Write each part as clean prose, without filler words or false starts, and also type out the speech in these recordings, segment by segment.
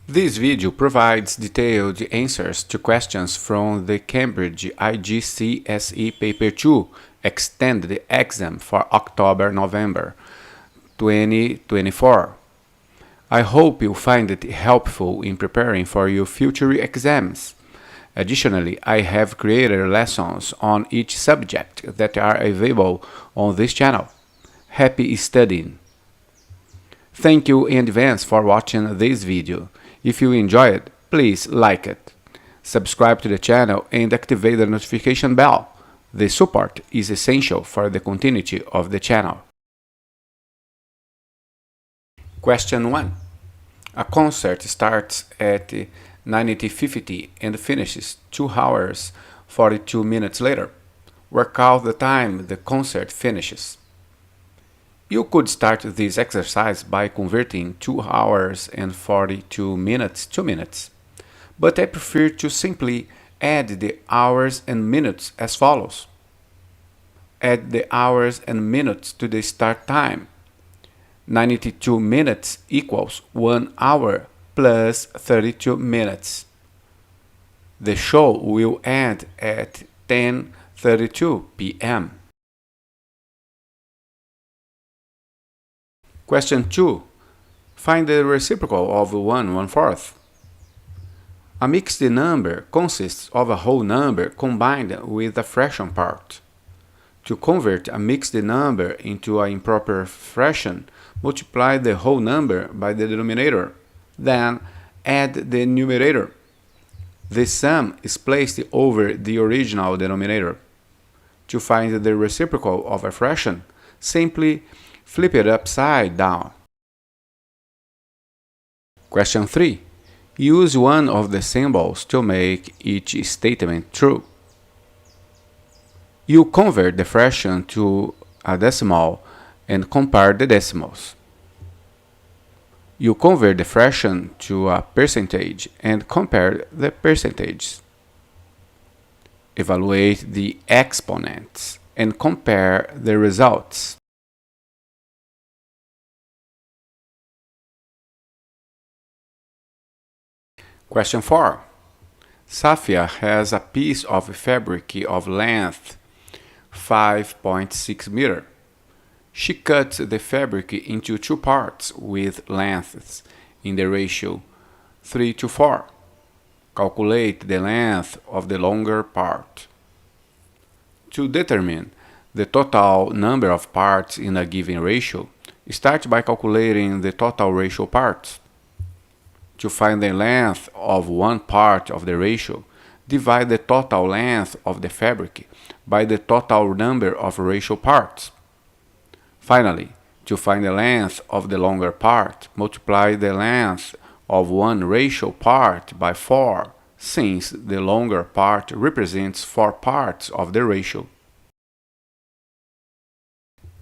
This video provides detailed answers to questions from the Cambridge IGCSE Paper 2 Extended Exam for October-November 2024. I hope you find it helpful in preparing for your future exams. Additionally, I have created lessons on each subject that are available on this channel. Happy studying! Thank you in advance for watching this video. If you enjoy it, please like it. Subscribe to the channel and activate the notification bell. The support is essential for the continuity of the channel. Question 1. A concert starts at 19:50 and finishes 2 hours 42 minutes later. Work out the time the concert finishes. You could start this exercise by converting 2 hours and 42 minutes to minutes, but I prefer to simply add the hours and minutes as follows. Add the hours and minutes to the start time. 92 minutes equals 1 hour plus 32 minutes. The show will end at 10:32 p.m. Question 2. Find the reciprocal of 1/4. A mixed number consists of a whole number combined with a fraction part. To convert a mixed number into an improper fraction, multiply the whole number by the denominator, then add the numerator. The sum is placed over the original denominator. To find the reciprocal of a fraction, simply flip it upside down. Question 3. Use one of the symbols to make each statement true. You convert the fraction to a decimal and compare the decimals. You convert the fraction to a percentage and compare the percentages. Evaluate the exponents and compare the results. Question 4. Safia has a piece of fabric of length 5.6 meter. She cuts the fabric into 2 parts with lengths in the ratio 3:4. Calculate the length of the longer part. To determine the total number of parts in a given ratio, start by calculating the total ratio parts. To find the length of one part of the ratio, divide the total length of the fabric by the total number of ratio parts. Finally, to find the length of the longer part, multiply the length of one ratio part by 4, since the longer part represents 4 parts of the ratio.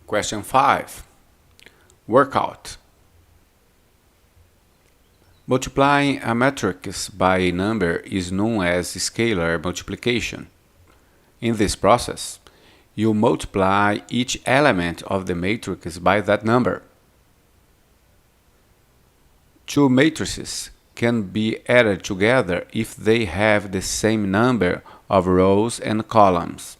Question 5. Workout. Multiplying a matrix by a number is known as scalar multiplication. In this process, you multiply each element of the matrix by that number. 2 matrices can be added together if they have the same number of rows and columns.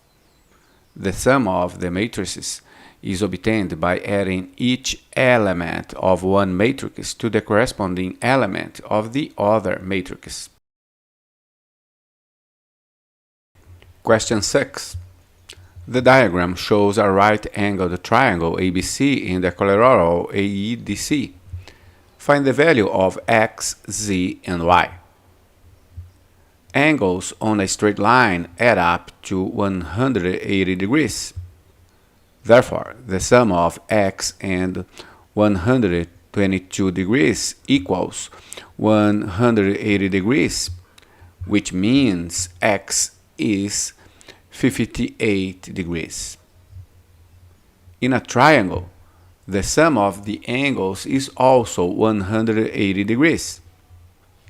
The sum of the matrices is obtained by adding each element of one matrix to the corresponding element of the other matrix. Question 6. The diagram shows a right-angled triangle ABC in the equilateral AEDC. Find the value of x, z, and y. Angles on a straight line add up to 180 degrees. Therefore, the sum of x and 122 degrees equals 180 degrees, which means x is 58 degrees. In a triangle, the sum of the angles is also 180 degrees.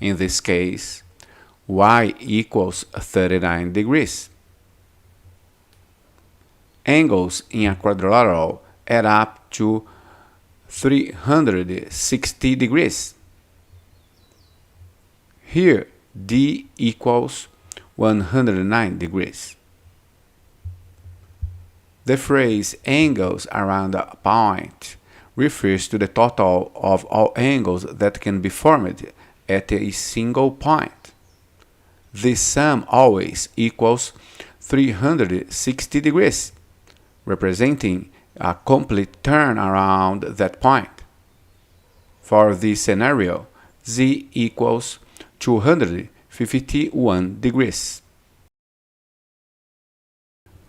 In this case, y equals 39 degrees. Angles in a quadrilateral add up to 360 degrees. Here, D equals 109 degrees. The phrase angles around a point refers to the total of all angles that can be formed at a single point. This sum always equals 360 degrees, representing a complete turn around that point. For this scenario, Z equals 251 degrees.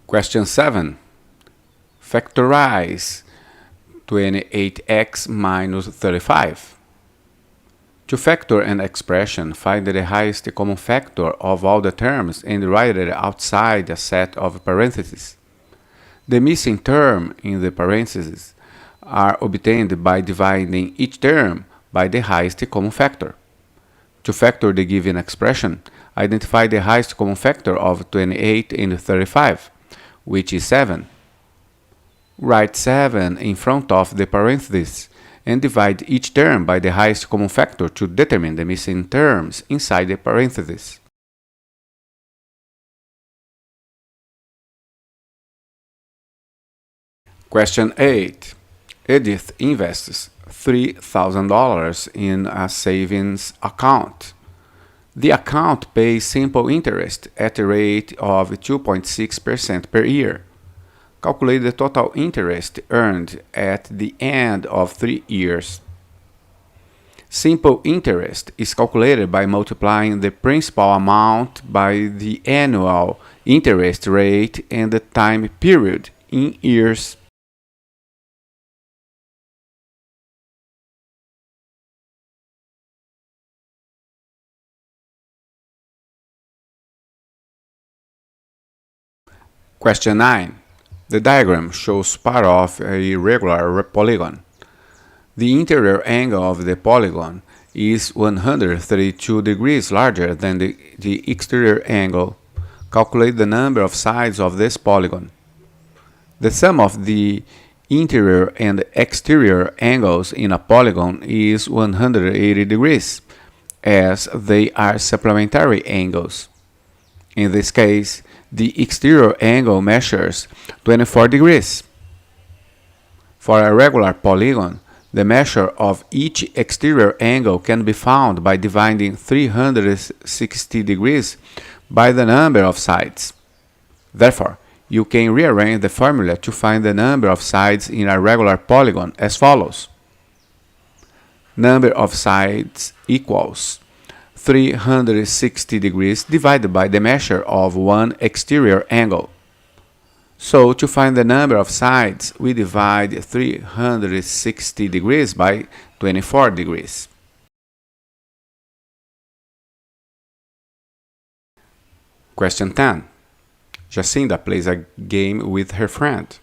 Question 7. Factorize 28x minus 35. To factor an expression, find the highest common factor of all the terms and write it outside a set of parentheses. The missing term in the parentheses are obtained by dividing each term by the highest common factor. To factor the given expression, identify the highest common factor of 28 and 35, which is 7. Write 7 in front of the parentheses and divide each term by the highest common factor to determine the missing terms inside the parentheses. Question 8. Edith invests $3,000 in a savings account. The account pays simple interest at a rate of 2.6% per year. Calculate the total interest earned at the end of 3 years. Simple interest is calculated by multiplying the principal amount by the annual interest rate and the time period in years. Question 9. The diagram shows part of a regular polygon. The interior angle of the polygon is 132 degrees larger than the exterior angle. Calculate the number of sides of this polygon. The sum of the interior and exterior angles in a polygon is 180 degrees, as they are supplementary angles. In this case, the exterior angle measures 24 degrees. For a regular polygon, the measure of each exterior angle can be found by dividing 360 degrees by the number of sides. Therefore, you can rearrange the formula to find the number of sides in a regular polygon as follows. Number of sides equals 360 degrees divided by the measure of one exterior angle. So, to find the number of sides, we divide 360 degrees by 24 degrees. Question 10. Jacinda plays a game with her friend.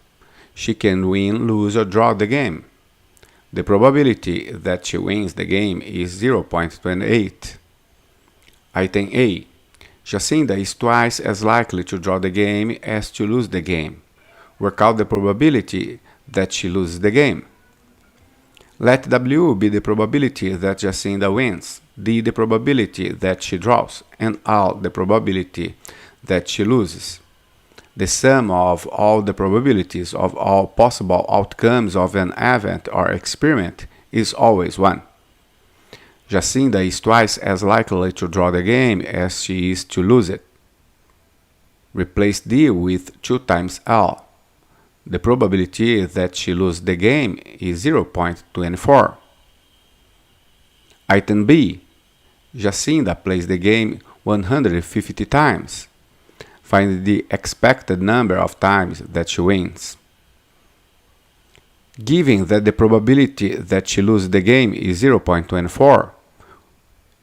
She can win, lose, or draw the game. The probability that she wins the game is 0.28. Item A. Jacinda is twice as likely to draw the game as to lose the game. Work out the probability that she loses the game. Let W be the probability that Jacinda wins, D the probability that she draws, and R the probability that she loses. The sum of all the probabilities of all possible outcomes of an event or experiment is always 1. Jacinda is twice as likely to draw the game as she is to lose it. Replace D with 2 times L. The probability that she loses the game is 0.24. Item B. Jacinda plays the game 150 times. Find the expected number of times that she wins. Given that the probability that she loses the game is 0.24,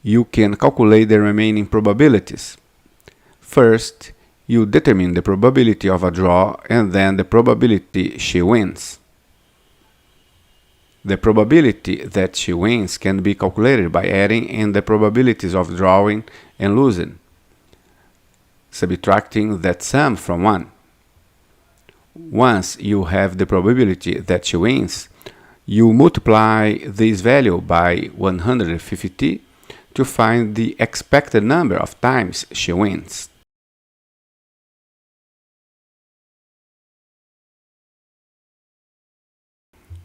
you can calculate the remaining probabilities. First, you determine the probability of a draw and then the probability she wins. The probability that she wins can be calculated by adding in the probabilities of drawing and losing, subtracting that sum from 1. Once you have the probability that she wins, you multiply this value by 150 to find the expected number of times she wins.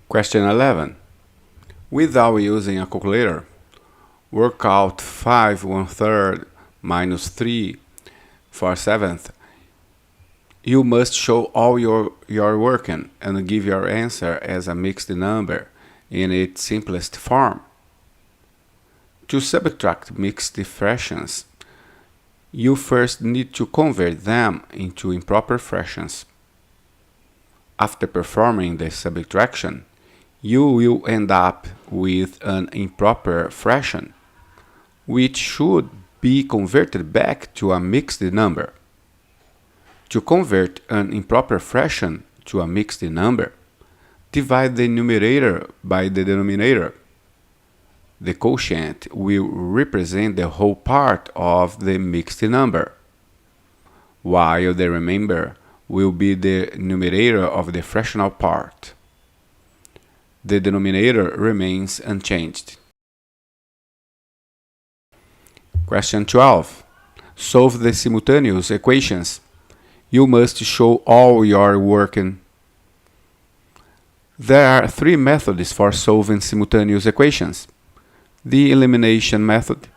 Question 11. Without using a calculator, work out 5 1/3 minus 3 4/7. You must show all your working and give your answer as a mixed number in its simplest form. To subtract mixed fractions, you first need to convert them into improper fractions. After performing the subtraction, you will end up with an improper fraction, which should be converted back to a mixed number. To convert an improper fraction to a mixed number, divide the numerator by the denominator. The quotient will represent the whole part of the mixed number, while the remainder will be the numerator of the fractional part. The denominator remains unchanged. Question 12. Solve the simultaneous equations. You must show all your working. There are three methods for solving simultaneous equations: the elimination method,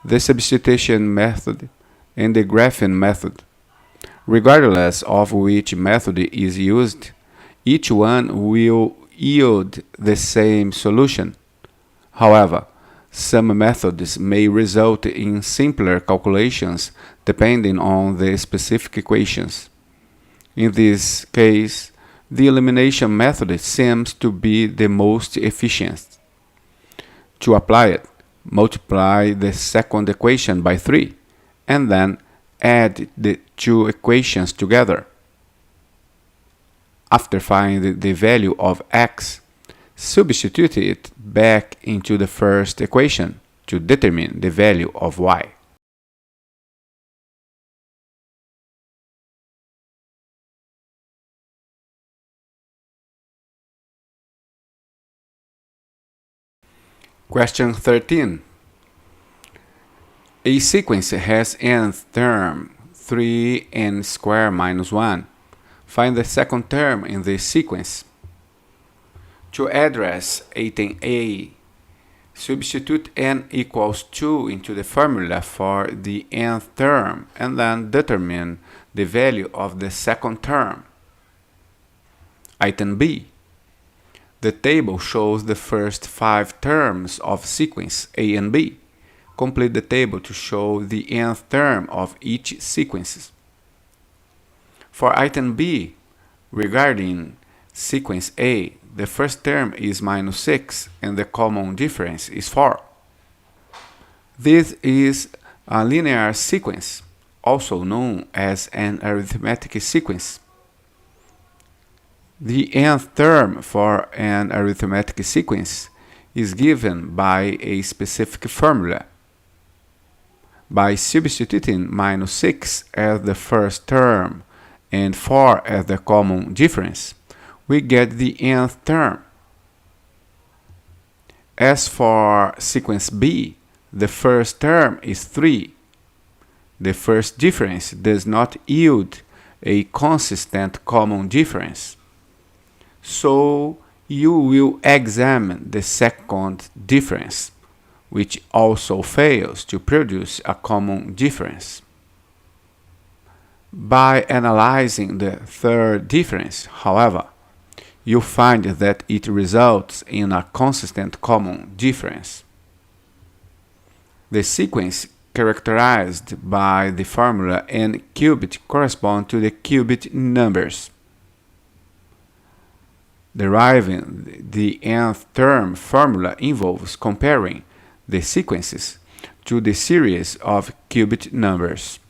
the substitution method, and the graphing method. Regardless of which method is used, each one will yield the same solution. However, some methods may result in simpler calculations depending on the specific equations. In this case, the elimination method seems to be the most efficient. To apply it, multiply the second equation by 3 and then add the two equations together. After finding the value of x, substitute it back into the first equation to determine the value of y. Question 13. A sequence has nth term 3n squared minus 1. Find the second term in this sequence. To address item A, substitute n equals 2 into the formula for the nth term and then determine the value of the second term. Item B. The table shows the first 5 terms of sequence A and B. Complete the table to show the nth term of each sequence. For item B, regarding sequence A, the first term is minus 6 and the common difference is 4. This is a linear sequence, also known as an arithmetic sequence. The nth term for an arithmetic sequence is given by a specific formula. By substituting minus 6 as the first term and 4 as the common difference, we get the nth term. As for sequence B, the first term is 3. The first difference does not yield a consistent common difference. So you will examine the second difference, which also fails to produce a common difference. By analyzing the third difference, however, you find that it results in a consistent common difference. The sequence characterized by the formula n cubed corresponds to the cubed numbers. Deriving the nth term formula involves comparing the sequences to the series of cubed numbers.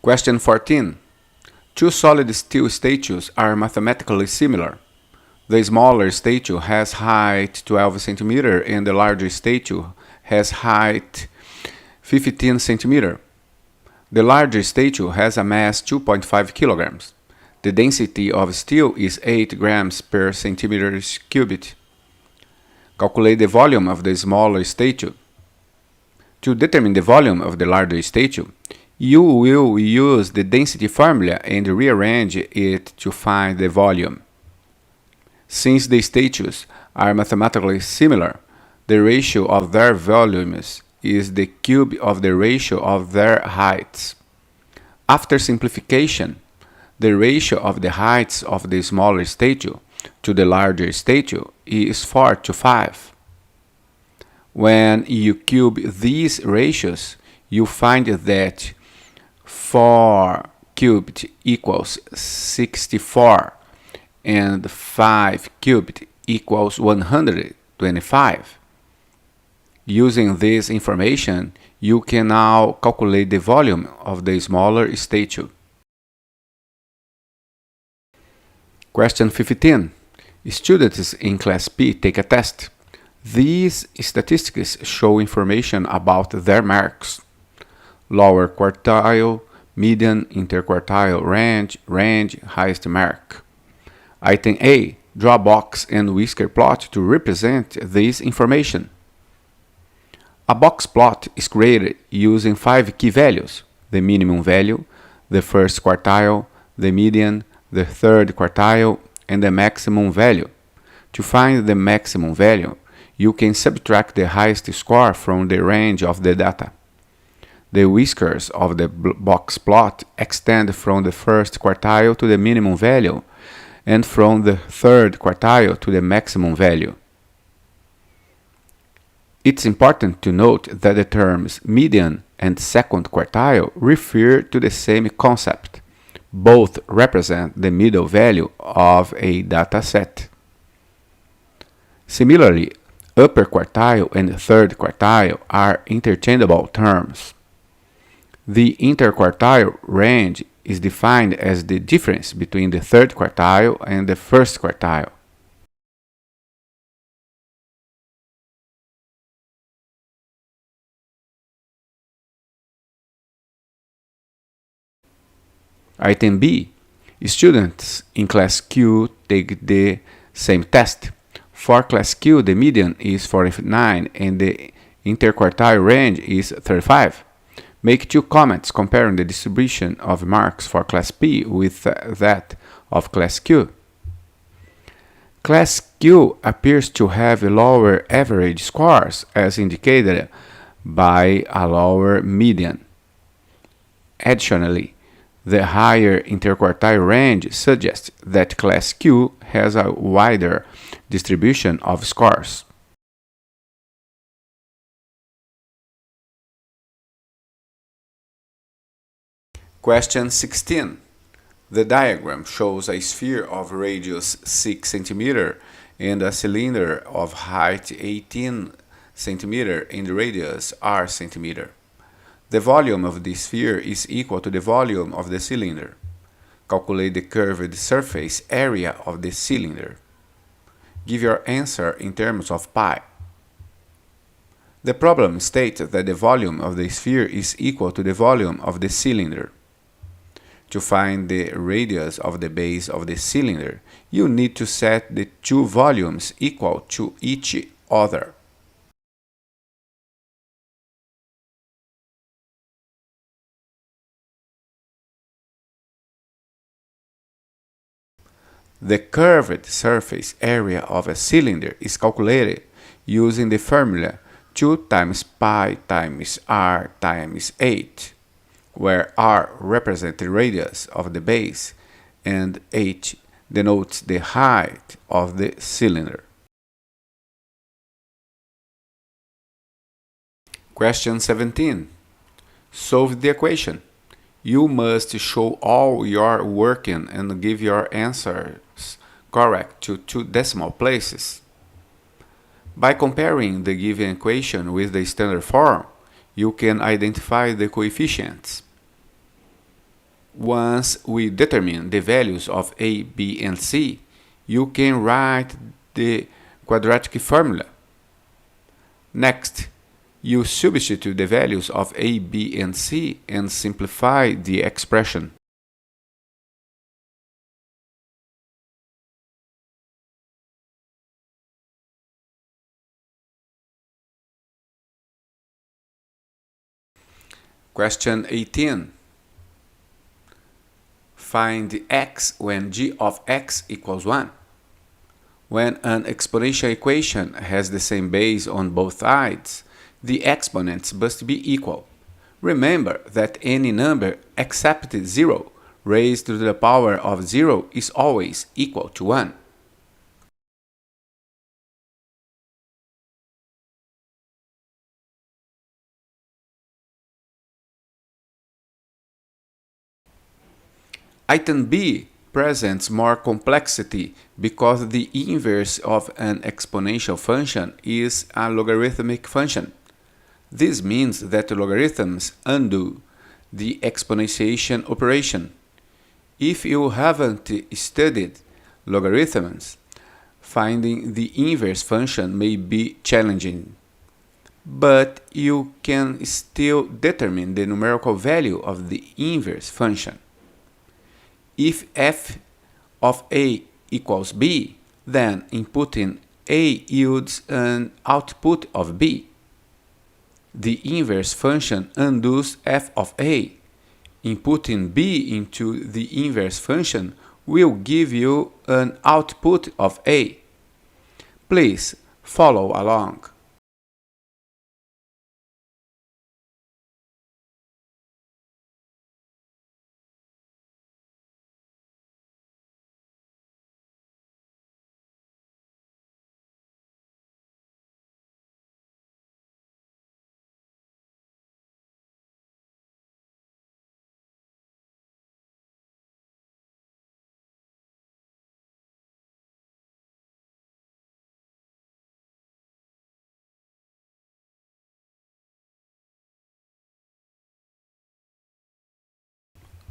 Question 14. Two solid steel statues are mathematically similar. The smaller statue has height 12 cm and the larger statue has height 15 cm. The larger statue has a mass 2.5 kilograms. The density of steel is 8 grams per centimeter cubed. Calculate the volume of the smaller statue. To determine the volume of the larger statue, you will use the density formula and rearrange it to find the volume. Since the statues are mathematically similar, the ratio of their volumes is the cube of the ratio of their heights. After simplification, the ratio of the heights of the smaller statue to the larger statue is 4 to 5. When you cube these ratios, you find that 4 cubed equals 64 and 5 cubed equals 125. Using this information, you can now calculate the volume of the smaller statue. Question 15. Students in Class P take a test. These statistics show information about their marks: lower quartile, median, interquartile range, highest mark. Item A. Draw a box and whisker plot to represent this information. A box plot is created using 5 key values: the minimum value, the first quartile, the median, the third quartile, and the maximum value. To find the maximum value, you can subtract the highest score from the range of the data. The whiskers of the box plot extend from the first quartile to the minimum value and from the third quartile to the maximum value. It's important to note that the terms median and second quartile refer to the same concept. Both represent the middle value of a data set. Similarly, upper quartile and third quartile are interchangeable terms. The interquartile range is defined as the difference between the third quartile and the first quartile. Item B. Students in Class Q take the same test. For Class Q, the median is 49 and the interquartile range is 35. Make 2 comments comparing the distribution of marks for Class P with that of Class Q. Class Q appears to have lower average scores as indicated by a lower median. Additionally, the higher interquartile range suggests that Class Q has a wider distribution of scores. Question 16. The diagram shows a sphere of radius 6 cm and a cylinder of height 18 cm and radius r cm. The volume of the sphere is equal to the volume of the cylinder. Calculate the curved surface area of the cylinder. Give your answer in terms of pi. The problem states that the volume of the sphere is equal to the volume of the cylinder. To find the radius of the base of the cylinder, you need to set the 2 volumes equal to each other. The curved surface area of a cylinder is calculated using the formula 2 times pi times r times 8, where r represents the radius of the base and h denotes the height of the cylinder. Question 17. Solve the equation. You must show all your working and give your answers correct to 2 decimal places. By comparing the given equation with the standard form, you can identify the coefficients. Once we determine the values of a, b, and c, you can write the quadratic formula. Next, you substitute the values of a, b, and c and simplify the expression. Question 18. Find x when g of x equals 1. When an exponential equation has the same base on both sides, the exponents must be equal. Remember that any number except 0 raised to the power of 0 is always equal to 1. Item B presents more complexity because the inverse of an exponential function is a logarithmic function. This means that logarithms undo the exponentiation operation. If you haven't studied logarithms, finding the inverse function may be challenging, but you can still determine the numerical value of the inverse function. If f of a equals b, then inputting a yields an output of b. The inverse function undoes f of a. Inputting b into the inverse function will give you an output of a. Please follow along.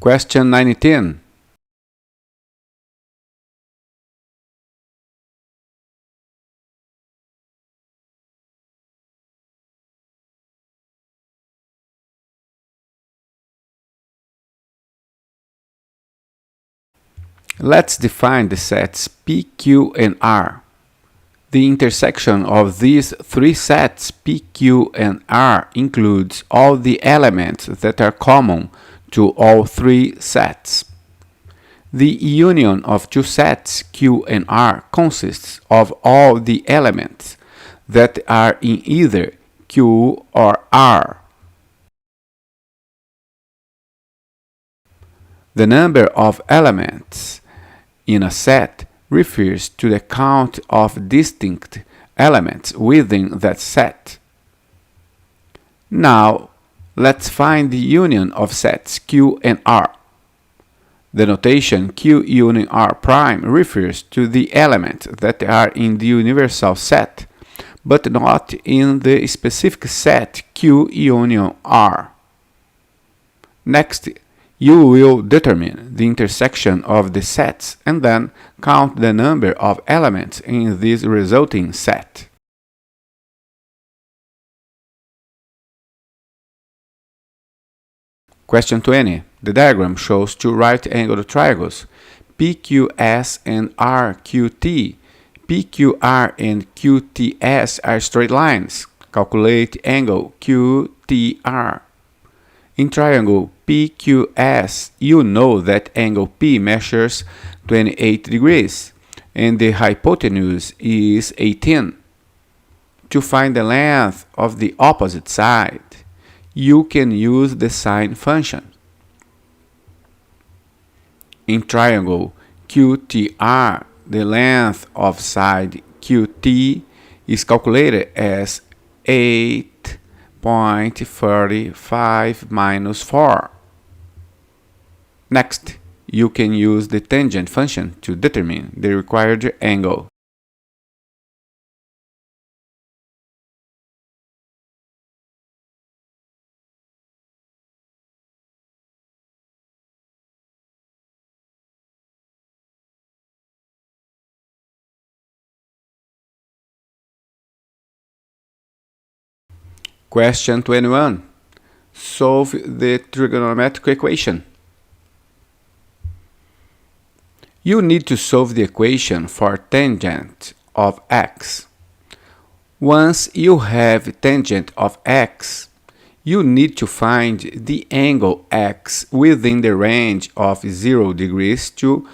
Question 19. Let's define the sets P, Q, and R. The intersection of these three sets P, Q, and R includes all the elements that are common to all three sets. The union of two sets Q and R consists of all the elements that are in either Q or R. The number of elements in a set refers to the count of distinct elements within that set. Now, let's find the union of sets Q and R. The notation Q union R prime refers to the elements that are in the universal set, but not in the specific set Q union R. Next, you will determine the intersection of the sets and then count the number of elements in this resulting set. Question 20. The diagram shows two right-angled triangles, PQS and RQT. PQR and QTS are straight lines. Calculate angle QTR. In triangle PQS, you know that angle P measures 28 degrees and the hypotenuse is 18. To find the length of the opposite side, you can use the sine function. In triangle QTR, the length of side QT is calculated as 8.35 minus 4. Next, you can use the tangent function to determine the required angle. Question 21. Solve the trigonometric equation. You need to solve the equation for tangent of x. Once you have tangent of x, you need to find the angle x within the range of 0 degrees to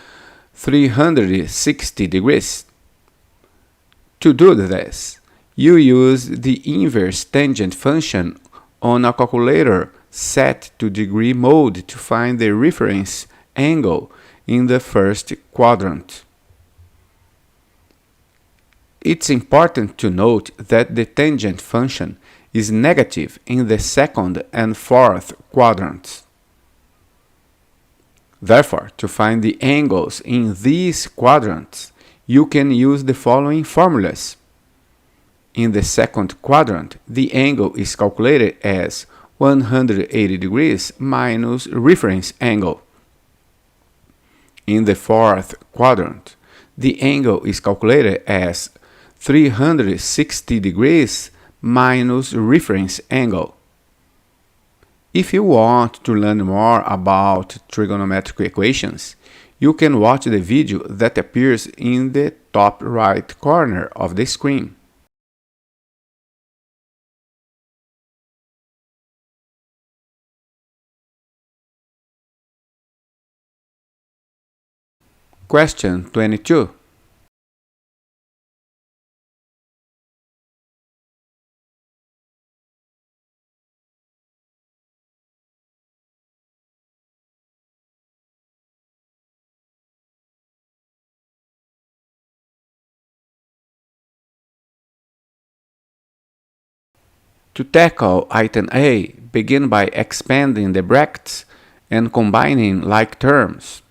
360 degrees. To do this, you use the inverse tangent function on a calculator set to degree mode to find the reference angle in the first quadrant. It's important to note that the tangent function is negative in the second and fourth quadrants. Therefore, to find the angles in these quadrants, you can use the following formulas. In the second quadrant, the angle is calculated as 180 degrees minus reference angle. In the fourth quadrant, the angle is calculated as 360 degrees minus reference angle. If you want to learn more about trigonometric equations, you can watch the video that appears in the top right corner of the screen. Question 22. To tackle item A, begin by expanding the brackets and combining like terms.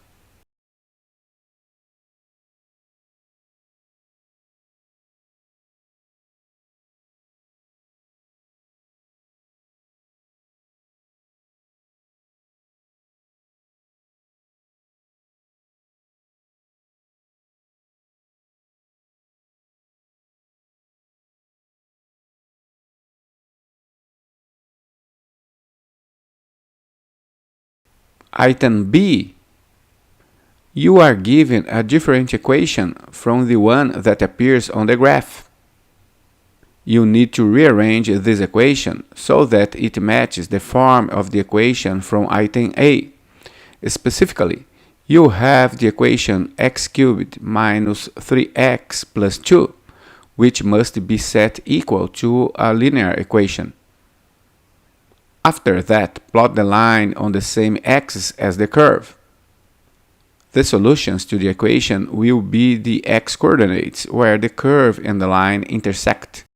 Item B. You are given a different equation from the one that appears on the graph. You need to rearrange this equation so that it matches the form of the equation from item A. Specifically, you have the equation x cubed minus 3x plus 2, which must be set equal to a linear equation. After that, plot the line on the same axis as the curve. The solutions to the equation will be the x-coordinates where the curve and the line intersect.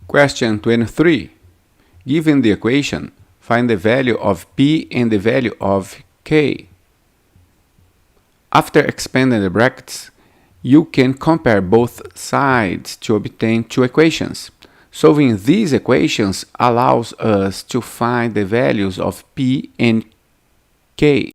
Question 23. Given the equation, find the value of P and the value of K. After expanding the brackets, you can compare both sides to obtain two equations. Solving these equations allows us to find the values of P and K.